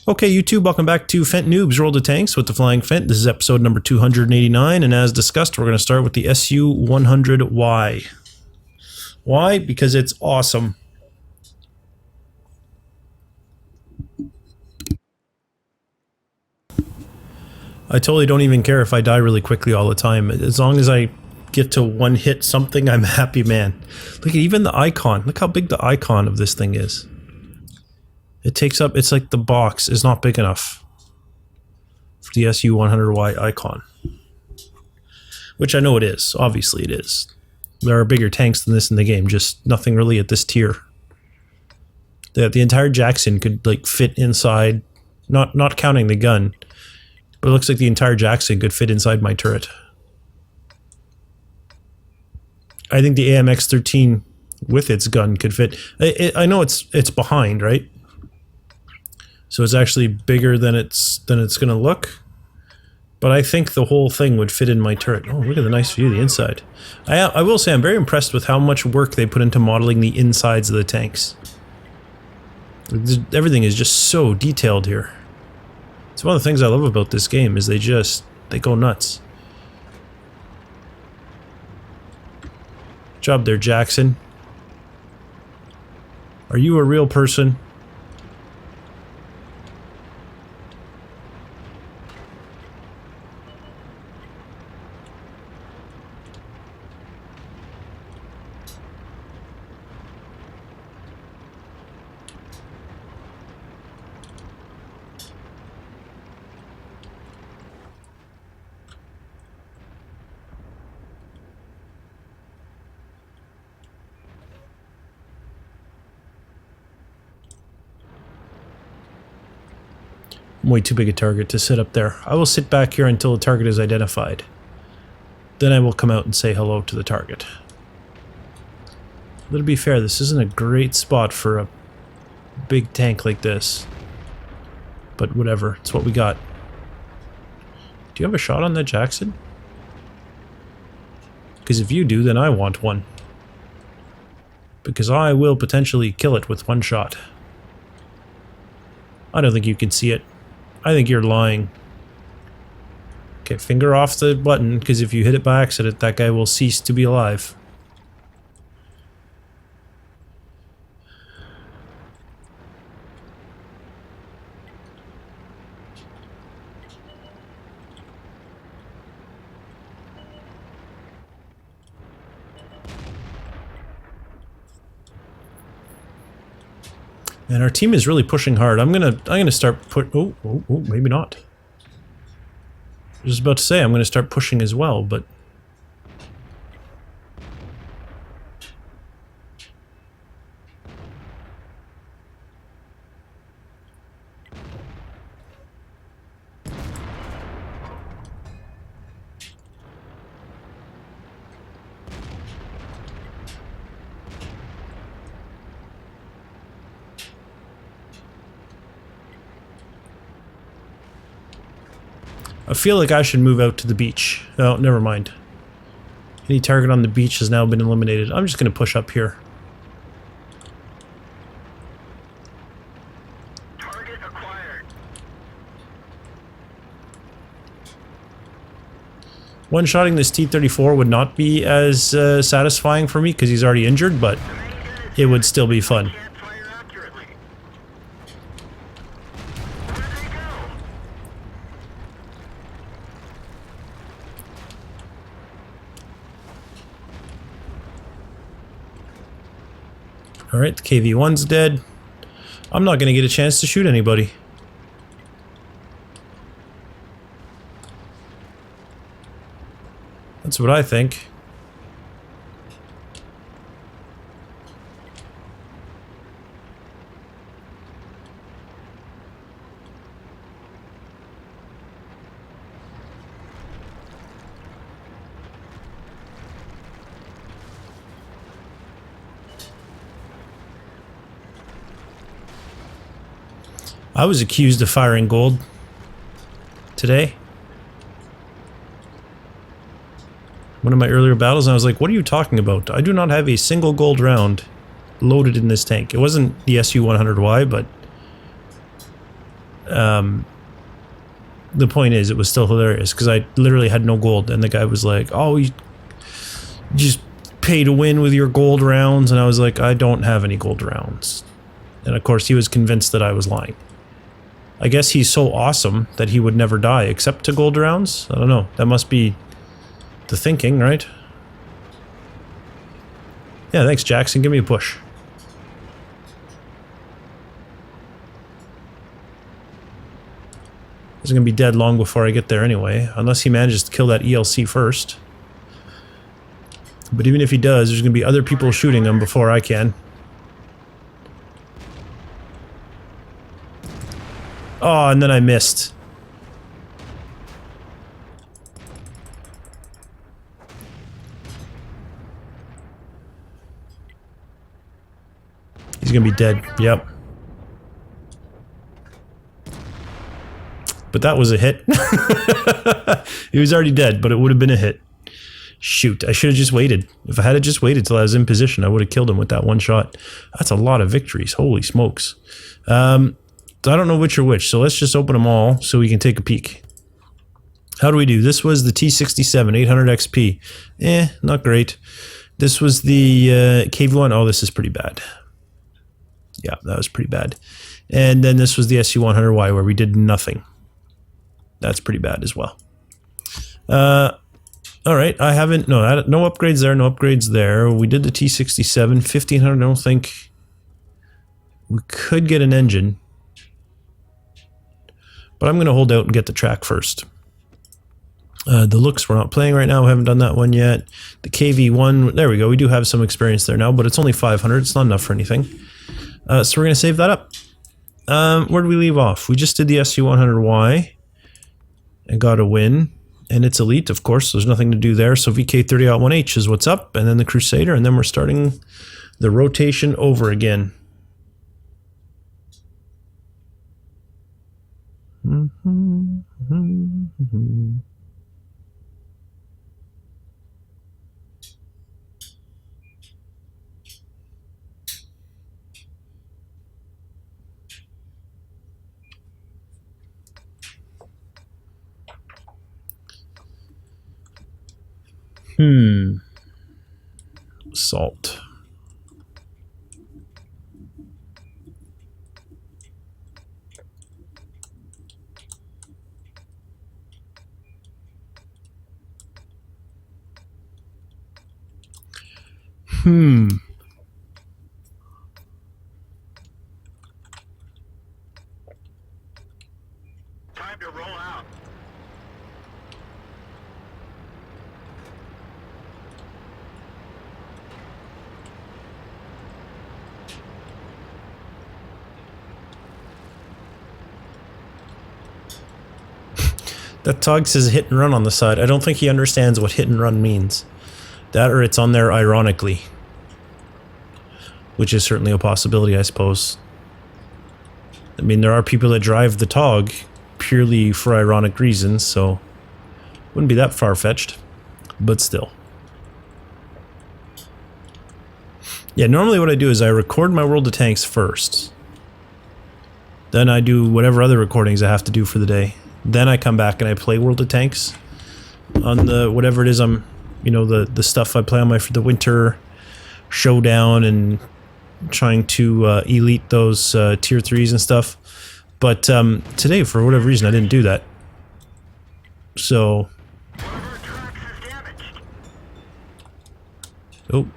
Okay, YouTube, welcome back to Phent Noobs Roll to Tanks with the Flying Phent. This is episode number 289, and as discussed, we're going to start with the SU-100Y. Why? Because it's awesome. I totally don't even care if I die really quickly all the time. As long as I get to one hit something, I'm a happy man. Look at even the icon. Look how big the icon of this thing is. It takes up, it's like the box is not big enough for the SU-100Y icon. Which I know it is. Obviously it is. There are bigger tanks than this in the game, just nothing really at this tier. The entire Jackson could like fit inside, not counting the gun, but it looks like the entire Jackson could fit inside my turret. I think the AMX-13 with its gun could fit. I know it's behind, right? So it's actually bigger than it's gonna look. But I think the whole thing would fit in my turret. Oh, look at the nice view of the inside. I will say I'm very impressed with how much work they put into modeling the insides of the tanks. Everything is just so detailed here. It's one of the things I love about this game is they go nuts. Good job there, Jackson. Are you a real person? I'm way too big a target to sit up there. I will sit back here until the target is identified. Then I will come out and say hello to the target. But to be fair, this isn't a great spot for a big tank like this. But whatever, it's what we got. Do you have a shot on that Jackson? Because if you do, then I want one. Because I will potentially kill it with one shot. I don't think you can see it. I think you're lying. Okay, finger off the button, because if you hit it by accident, that guy will cease to be alive. And our team is really pushing hard. I'm gonna start oh, maybe not. I was about to say I'm gonna start pushing as well, but I feel like I should move out to the beach. Oh, never mind. Any target on the beach has now been eliminated. I'm just going to push up here. Target acquired. One-shotting this T-34 would not be as satisfying for me because he's already injured, but it would still be fun. Alright, the KV-1's dead. I'm not going to get a chance to shoot anybody. That's what I think. I was accused of firing gold today. One of my earlier battles, and I was like, what are you talking about? I do not have a single gold round loaded in this tank. It wasn't the SU-100Y, but The point is, it was still hilarious because I literally had no gold, and the guy was like, "Oh, you just pay to win with your gold rounds," and I was like, "I don't have any gold rounds," and of course he was convinced that I was lying. I guess he's so awesome that he would never die except to gold rounds. I don't know. That must be the thinking, right? Yeah, thanks, Jackson. Give me a push. He's gonna be dead long before I get there anyway, unless he manages to kill that ELC first. But even if he does, there's gonna be other people shooting him before I can. Oh, and then I missed. He's gonna be dead. Yep. But that was a hit. He was already dead, but it would have been a hit. Shoot, I should have just waited. If I had just waited till I was in position, I would have killed him with that one shot. That's a lot of victories. Holy smokes. So I don't know which are which, so let's just open them all so we can take a peek. How do we do? This was the T67, 800 XP. Not great. This was the KV1. Oh, this is pretty bad. Yeah, that was pretty bad. And then this was the SU100Y where we did nothing. That's pretty bad as well. Alright, I haven't... No upgrades there, no upgrades there. We did the T67, 1500, I don't think... We could get an engine. But I'm going to hold out and get the track first. The looks we're not playing right now, we haven't done that one yet. The KV1, there we go, we do have some experience there now, but it's only 500, it's not enough for anything. So we're going to save that up. Where did we leave off? We just did the SU100Y. And got a win. And it's elite, of course, there's nothing to do there. So VK30-1H is what's up, and then the Crusader, and then we're starting the rotation over again. Salt. Time to roll out. That Tog says hit and run on the side. I don't think he understands what hit and run means. That or it's on there ironically. Which is certainly a possibility, I suppose. I mean, there are people that drive the Tog purely for ironic reasons, so... Wouldn't be that far-fetched. But still. Yeah, normally what I do is I record my World of Tanks first. Then I do whatever other recordings I have to do for the day. Then I come back and I play World of Tanks on the whatever it is I'm, you know, the stuff I play on the winter showdown and trying to elite those tier 3s and stuff. But today, for whatever reason, I didn't do that. So, oh,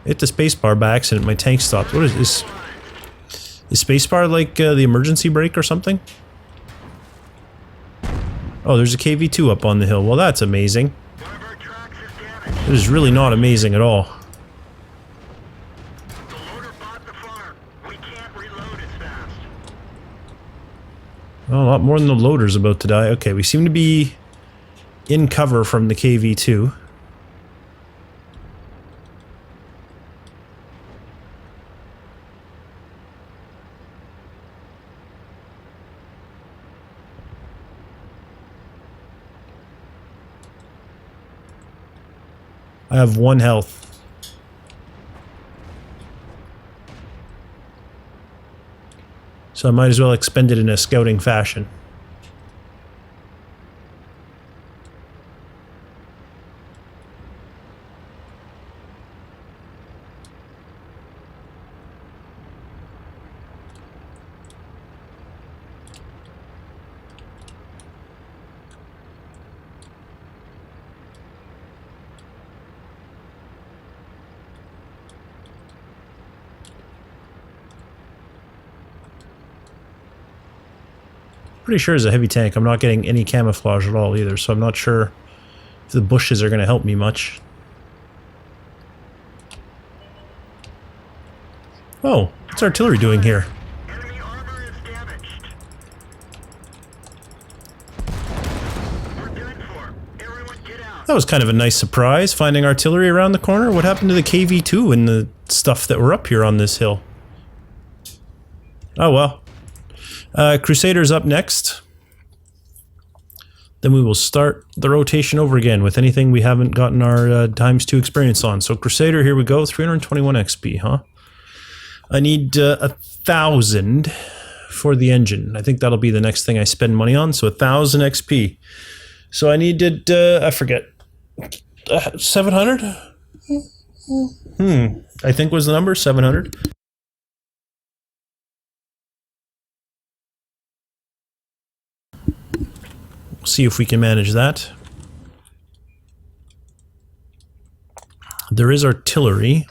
hit the spacebar by accident. My tank stopped. What is this? Is spacebar like the emergency brake or something? Oh, there's a KV2 up on the hill. Well, that's amazing. It is really not amazing at all. The loader bought the farm. We can't reload as fast. Oh, a lot more than the loader's about to die. Okay, we seem to be in cover from the KV2. I have 1 health. So I might as well expend it in a scouting fashion. Pretty sure it's a heavy tank. I'm not getting any camouflage at all either, so I'm not sure if the bushes are going to help me much. Oh, what's artillery doing here? Enemy armor is damaged. We're done for. Everyone get out. That was kind of a nice surprise, finding artillery around the corner. What happened to the KV-2 and the stuff that were up here on this hill? Oh well. Crusader's up next. Then we will start the rotation over again with anything we haven't gotten our ×2 experience on. So Crusader, here we go. 321 XP, huh? I need 1,000 for the engine. I think that'll be the next thing I spend money on. So 1,000 XP. So I needed, I forget, 700? I think was the number, 700. See if we can manage that. There is artillery,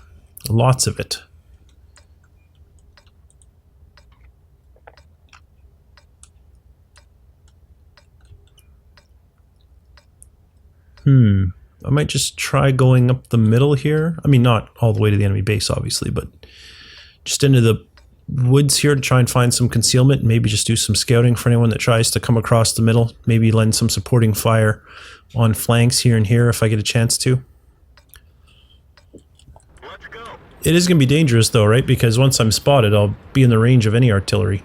lots of it. I might just try going up the middle here. I mean, not all the way to the enemy base, obviously, but just into the woods here to try and find some concealment, and maybe just do some scouting for anyone that tries to come across the middle. Maybe lend some supporting fire on flanks here and here if I get a chance to. Let's go. It is going to be dangerous though, right? Because once I'm spotted, I'll be in the range of any artillery.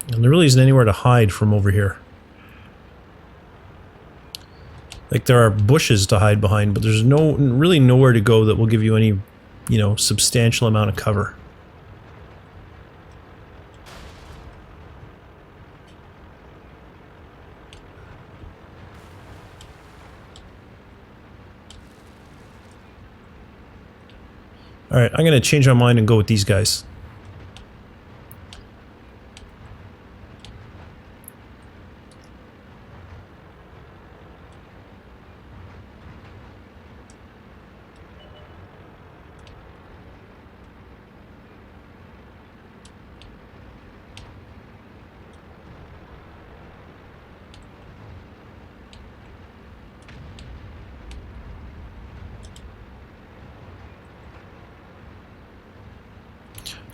And there really isn't anywhere to hide from over here. Like, there are bushes to hide behind, but there's really nowhere to go that will give you any, you know, substantial amount of cover. Alright, I'm going to change my mind and go with these guys.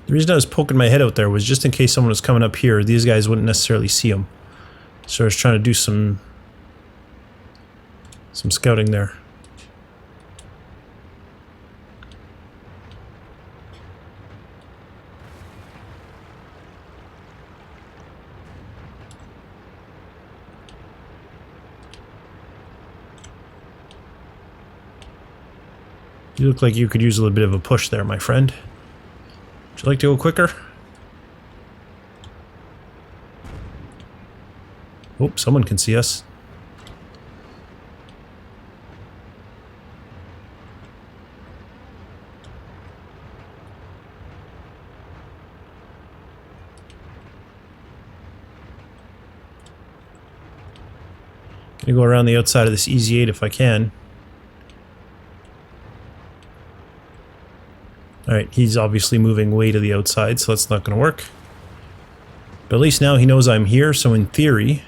The reason I was poking my head out there was just in case someone was coming up here, these guys wouldn't necessarily see them. So I was trying to do some scouting there. You look like you could use a little bit of a push there, my friend. Would you like to go quicker? Oh, someone can see us. Gonna go around the outside of this Easy 8 if I can. Alright, he's obviously moving way to the outside, so that's not going to work. But at least now he knows I'm here, so in theory,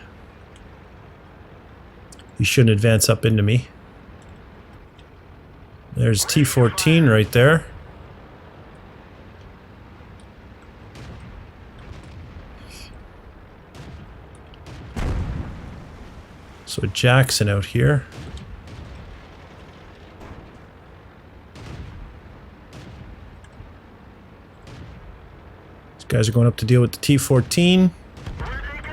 he shouldn't advance up into me. There's T-14 right there. So Jackson out here. Guys are going up to deal with the T-14. Where'd they go?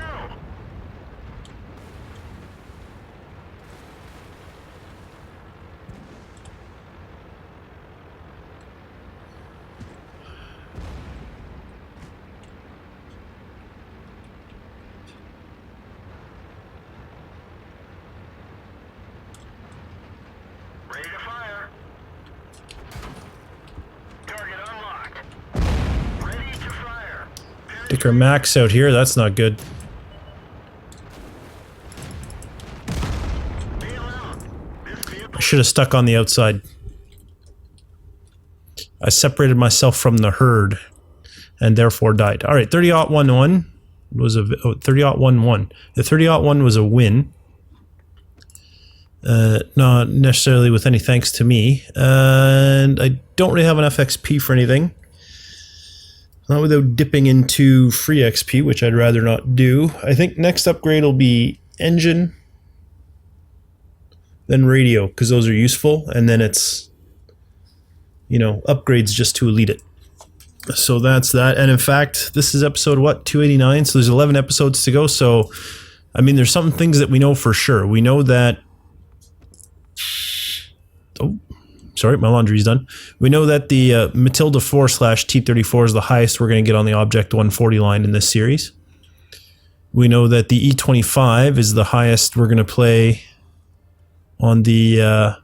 take our max out here. That's not good. I should have stuck on the outside. I separated myself from the herd and therefore died. All right, 30-11 was a 30-11. The 30-1 was a win. Not necessarily with any thanks to me. And I don't really have enough XP for anything. Not without dipping into free XP, which I'd rather not do. I think next upgrade will be engine, then radio, because those are useful, and then it's, you know, upgrades just to elite it. So that's that. And in fact, this is episode, what, 289? So there's 11 episodes to go. So, I mean, there's some things that we know for sure. We know that... Oh, sorry, my laundry's done. We know that the Matilda 4/T34 is the highest we're going to get on the Object 140 line in this series. We know that the E25 is the highest we're going to play on the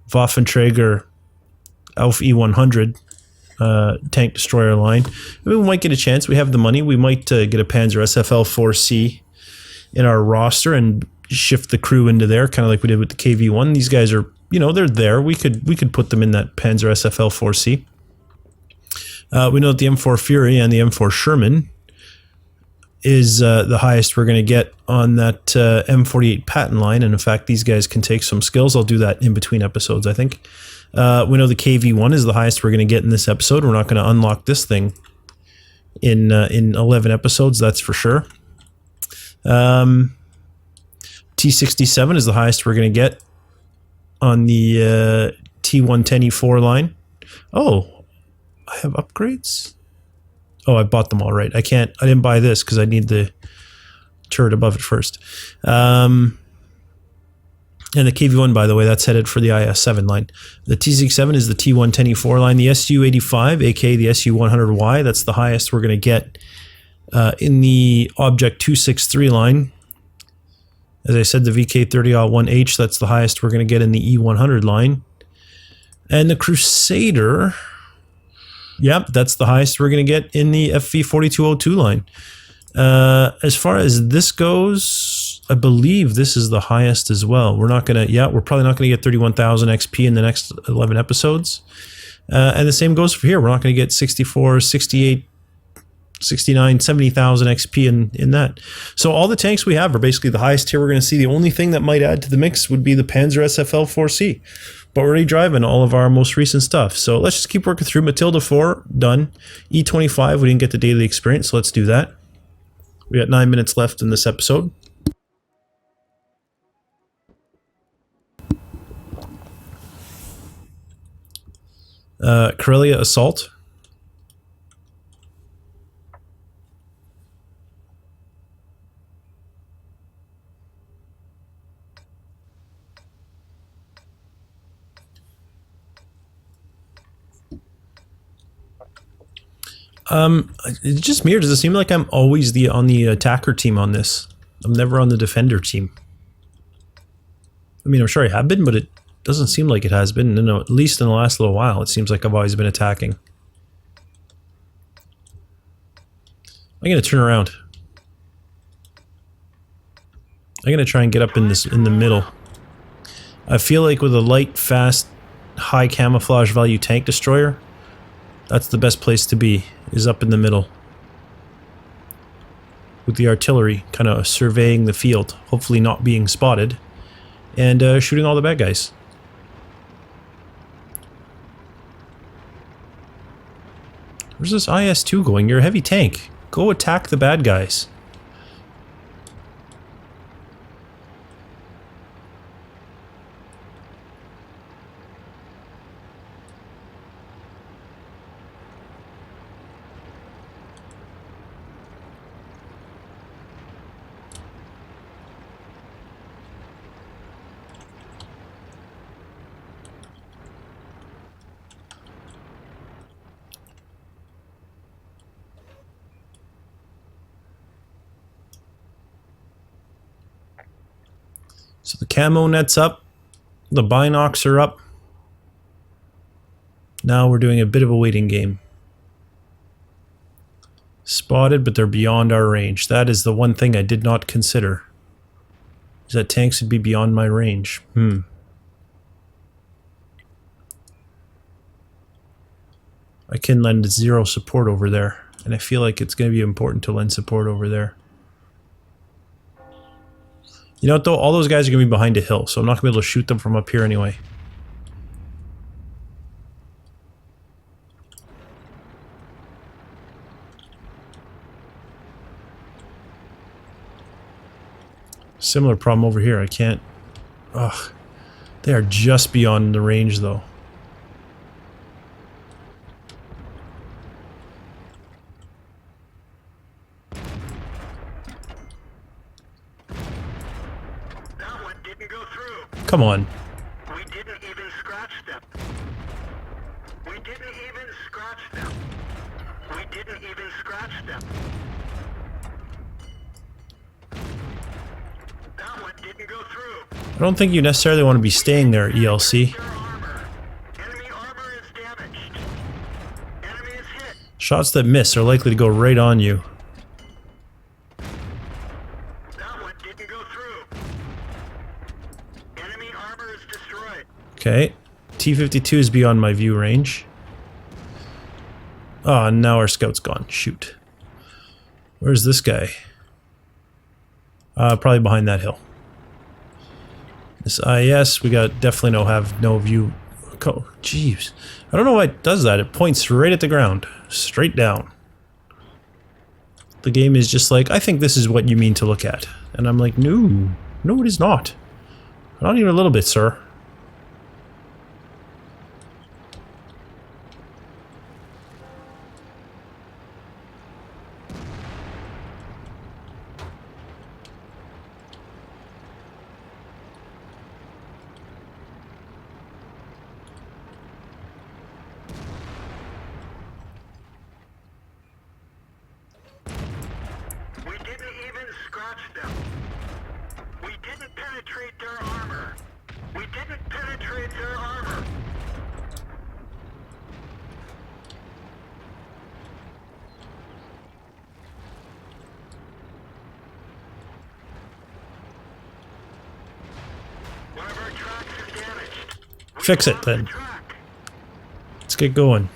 Waffenträger Auf E100 tank destroyer line. We might get a chance. We have the money. We might get a Panzer SFL 4C in our roster and shift the crew into there, kind of like we did with the KV-1. These guys are, you know, they're there. We could put them in that Panzer SFL 4C. We know that the M4 Fury and the M4 Sherman is the highest we're going to get on that M48 Patton line, and in fact, these guys can take some skills. I'll do that in between episodes, I think. We know the KV-1 is the highest we're going to get in this episode. We're not going to unlock this thing in 11 episodes, that's for sure. T67 is the highest we're going to get on the T110E4 line. Oh, I have upgrades? Oh, I bought them all right. I didn't buy this because I need the turret above it first. And the KV-1, by the way, that's headed for the IS-7 line. The T67 is the T110E4 line. The SU-85, aka the SU-100Y, that's the highest we're going to get in the Object 263 line. As I said, the VK30-1H, that's the highest we're going to get in the E100 line. And the Crusader, yep, that's the highest we're going to get in the FV4202 line. As far as this goes, I believe this is the highest as well. We're not going to, yeah, we're probably not going to get 31,000 XP in the next 11 episodes. And the same goes for here. We're not going to get 64, 68, 69, 70,000 XP in that. So all the tanks we have are basically the highest tier we're going to see. The only thing that might add to the mix would be the Panzer SFL 4C. But we're already driving all of our most recent stuff. So let's just keep working through. Matilda 4, done. E25, we didn't get the daily experience, so let's do that. We got 9 minutes left in this episode. Karelia Assault. It's just me, or does it seem like I'm always on the attacker team on this? I'm never on the defender team. I mean, I'm sure I have been, but it doesn't seem like it has been. No, at least in the last little while, it seems like I've always been attacking. I'm gonna turn around. I'm gonna try and get up in the middle. I feel like with a light, fast, high camouflage value tank destroyer, that's the best place to be, is up in the middle. With the artillery kind of surveying the field, hopefully not being spotted, and shooting all the bad guys. Where's this IS-2 going? You're a heavy tank. Go attack the bad guys. So the camo net's up, the binocs are up. Now we're doing a bit of a waiting game. Spotted, but they're beyond our range. That is the one thing I did not consider. Is that tanks would be beyond my range. I can lend 0 support over there. And I feel like it's going to be important to lend support over there. You know what though? All those guys are going to be behind a hill, so I'm not going to be able to shoot them from up here anyway. Similar problem over here. I can't... Ugh. They are just beyond the range though. Come on. We didn't even scratch them. We didn't even scratch them. We didn't even scratch them. That one didn't go through. I don't think you necessarily want to be staying there, ELC. Their armor. Enemy armor is damaged. Enemy is hit. Shots that miss are likely to go right on you. That one didn't go through. Enemy armor is destroyed. Okay. T-52 is beyond my view range. Oh, and now our scout's gone. Shoot. Where's this guy? Probably behind that hill. This IS, we got definitely no view. Oh, jeez. I don't know why it does that. It points right at the ground. Straight down. The game is just like, I think this is what you mean to look at. And I'm like, no. No, it is not. Not even a little bit, sir. We didn't even scratch them. We didn't penetrate their armor. We didn't penetrate their armor. One of our tracks is damaged. We Fix it, lost the then. track. Let's get going.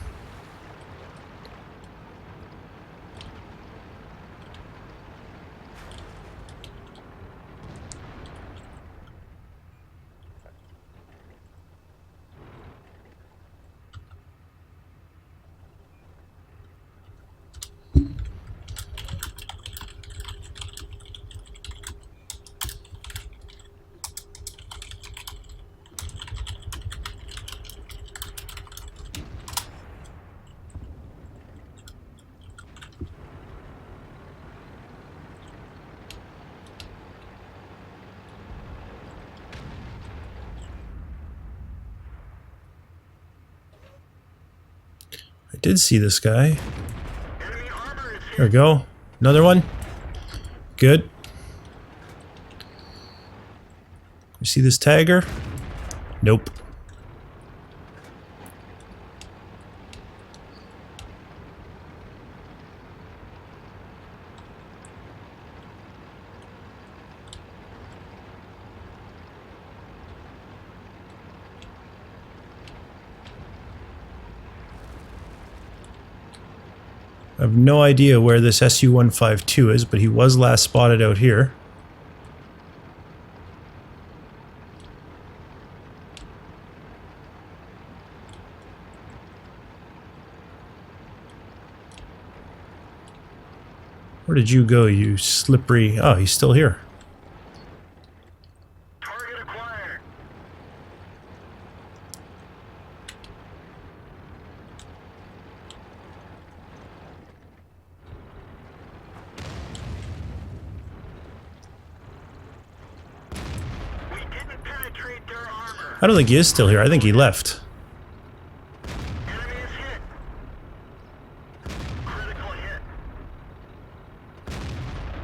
I did see this guy. Enemy armor is There we go. Another one. Good. You see this tagger? Nope. I have no idea where this SU-152 is, but he was last spotted out here. Where did you go, you slippery... Oh, he's still here. target acquired. We didn't penetrate their armor. I don't think he is still here. I think he left. Enemy is hit. Critical hit.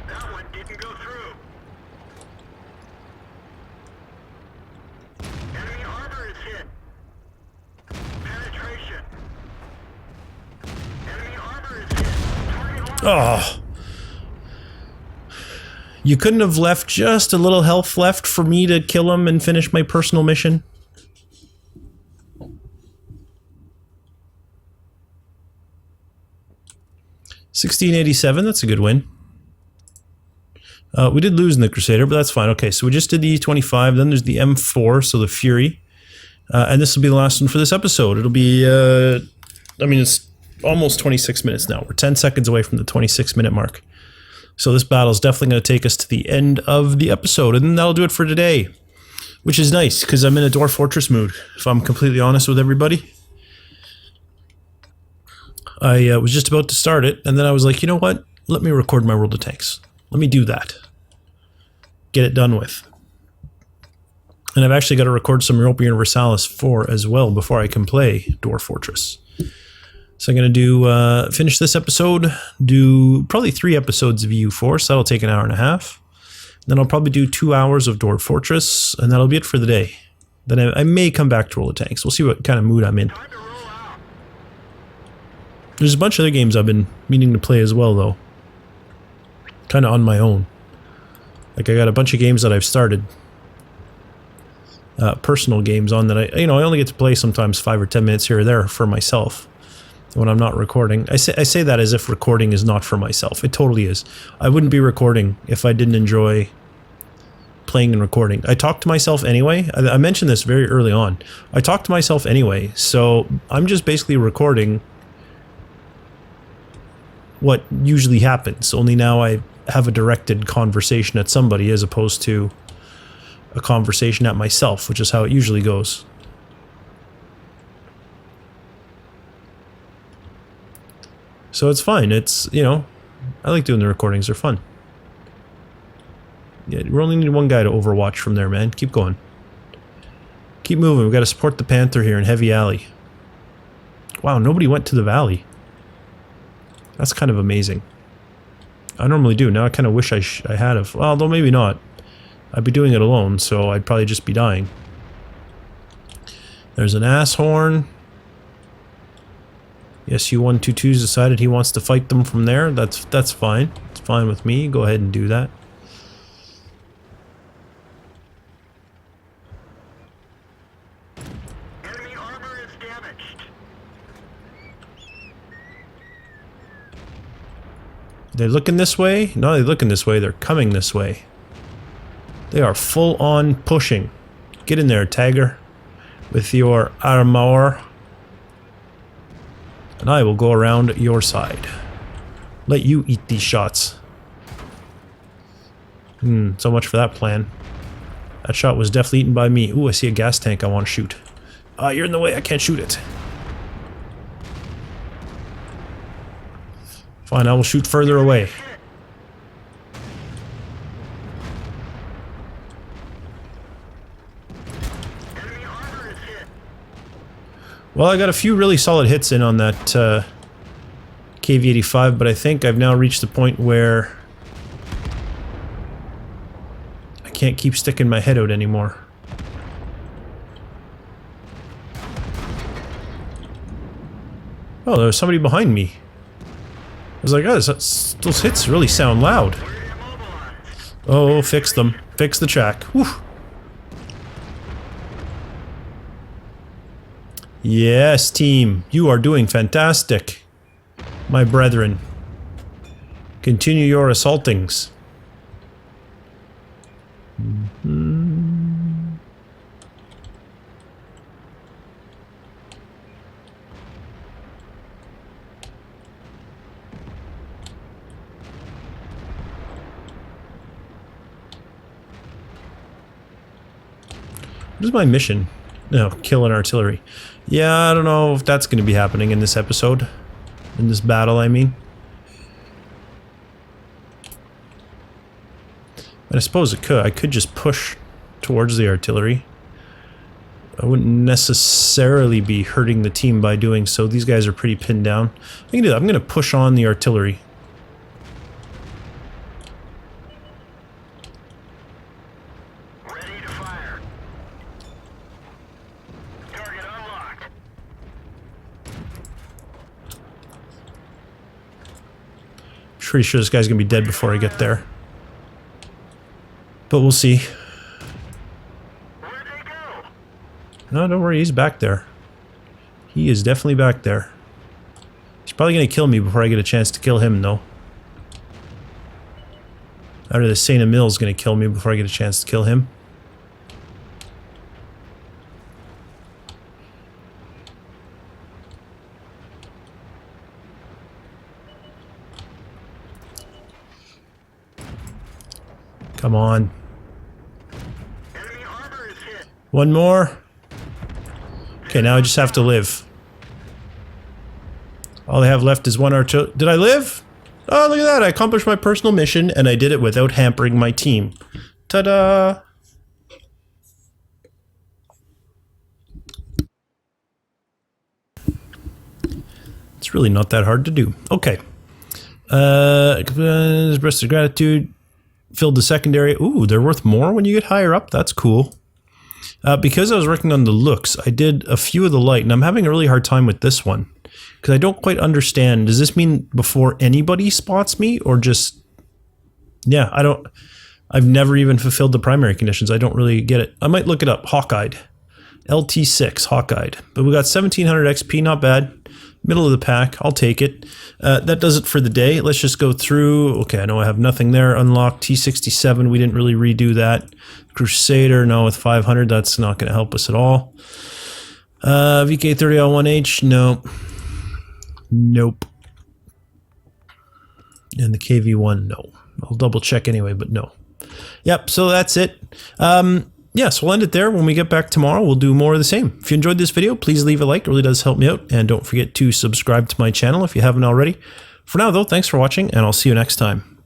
That one didn't go through. Enemy armor is hit. Penetration. Enemy armor is hit. Target locked. Oh. You couldn't have left just a little health left for me to kill him and finish my personal mission? $1687, that's a good win. We did lose in the Crusader, but that's fine. Okay, so we just did the E25, then there's the M4, so the Fury. And this will be the last one for this episode. It'll be, I mean, it's almost 26 minutes now. We're 10 seconds away from the 26-minute mark. So this battle is definitely going to take us to the end of the episode, and that'll do it for today. Which is nice, because I'm in a Dwarf Fortress mood, if I'm completely honest with everybody. I was just about to start it, and then I was like, you know what? Let me record my World of Tanks. Let me do that. Get it done with. And I've actually got to record some Europa Universalis 4 as well before I can play Dwarf Fortress. So I'm going to do, finish this episode, do probably 3 episodes of EU4, so that'll take an hour and a half. Then I'll probably do 2 hours of Dwarf Fortress, and that'll be it for the day. Then I may come back to World of Tanks. We'll see what kind of mood I'm in. There's a bunch of other games I've been meaning to play as well, though. Kind of on my own. Like, I got a bunch of games that I've started. Personal games on that I only get to play sometimes 5 or 10 minutes here or there for myself. When I'm not recording. I say that as if recording is not for myself. It totally is. I wouldn't be recording if I didn't enjoy playing and recording. I talk to myself anyway. I mentioned this very early on. I talk to myself anyway, so I'm just basically recording what usually happens. Only now I have a directed conversation at somebody as opposed to a conversation at myself, which is how it usually goes. So it's fine. It's, I like doing the recordings. They're fun. Yeah, we only need one guy to overwatch from there, man. Keep going. Keep moving. We've got to support the Panther here in Heavy Alley. Wow, nobody went to the valley. That's kind of amazing. I normally do. Now I kind of wish I had have. Well, though maybe not. I'd be doing it alone, so I'd probably just be dying. There's an ass horn. Yes, U122's decided he wants to fight them from there. That's fine. It's fine with me. Go ahead and do that. Enemy armor is damaged. They're looking this way? No, they're looking this way. They're coming this way. They are full on pushing. Get in there, Tiger, with your armor. And I will go around your side. Let you eat these shots. So much for that plan. That shot was definitely eaten by me. Ooh, I see a gas tank I want to shoot. You're in the way, I can't shoot it. Fine, I will shoot further away. Well, I got a few really solid hits in on that KV-85, but I think I've now reached the point where I can't keep sticking my head out anymore. Oh, there was somebody behind me. I was like, oh, those hits really sound loud. Oh, fix them. Fix the track. Whew. Yes, team. You are doing fantastic, my brethren. Continue your assaultings. What is my mission? No, kill an artillery. Yeah, I don't know if that's going to be happening in this episode. In this battle, I mean. And I suppose it could. I could just push towards the artillery. I wouldn't necessarily be hurting the team by doing so. These guys are pretty pinned down. I can do that. I'm going to push on the artillery. Ready to fire. Target unlocked. Pretty sure this guy's gonna be dead before I get there. But we'll see. Where'd they go? No, don't worry, he's back there. He is definitely back there. He's probably gonna kill me before I get a chance to kill him, though. Either the Saint Emil's gonna kill me before I get a chance to kill him. Come on. Enemy armor is hit. One more. Okay, now I just have to live. All I have left is one archer. Did I live? Oh, look at that. I accomplished my personal mission, and I did it without hampering my team. Ta-da! It's really not that hard to do. Okay. Express of gratitude. Filled the secondary. Ooh, they're worth more when you get higher up. That's cool. Because I was working on the looks, I did a few of the light, and I'm having a really hard time with this one. Because I don't quite understand. Does this mean before anybody spots me, or just... Yeah, I've never even fulfilled the primary conditions. I don't really get it. I might look it up. Hawkeyed. LT6, Hawkeyed. But we got 1700 XP, not bad. Middle of the pack, I'll take it. That does it for the day. Let's just go through. Okay, I know I have nothing there. Unlocked T67, we didn't really redo that. Crusader, no, with 500, that's not going to help us at all. VK30L1H, no. Nope. And the KV1, no. I'll double check anyway, but no. Yep, so that's it. Yeah, so we'll end it there. When we get back tomorrow, we'll do more of the same. If you enjoyed this video, please leave a like. It really does help me out. And don't forget to subscribe to my channel if you haven't already. For now, though, thanks for watching, and I'll see you next time.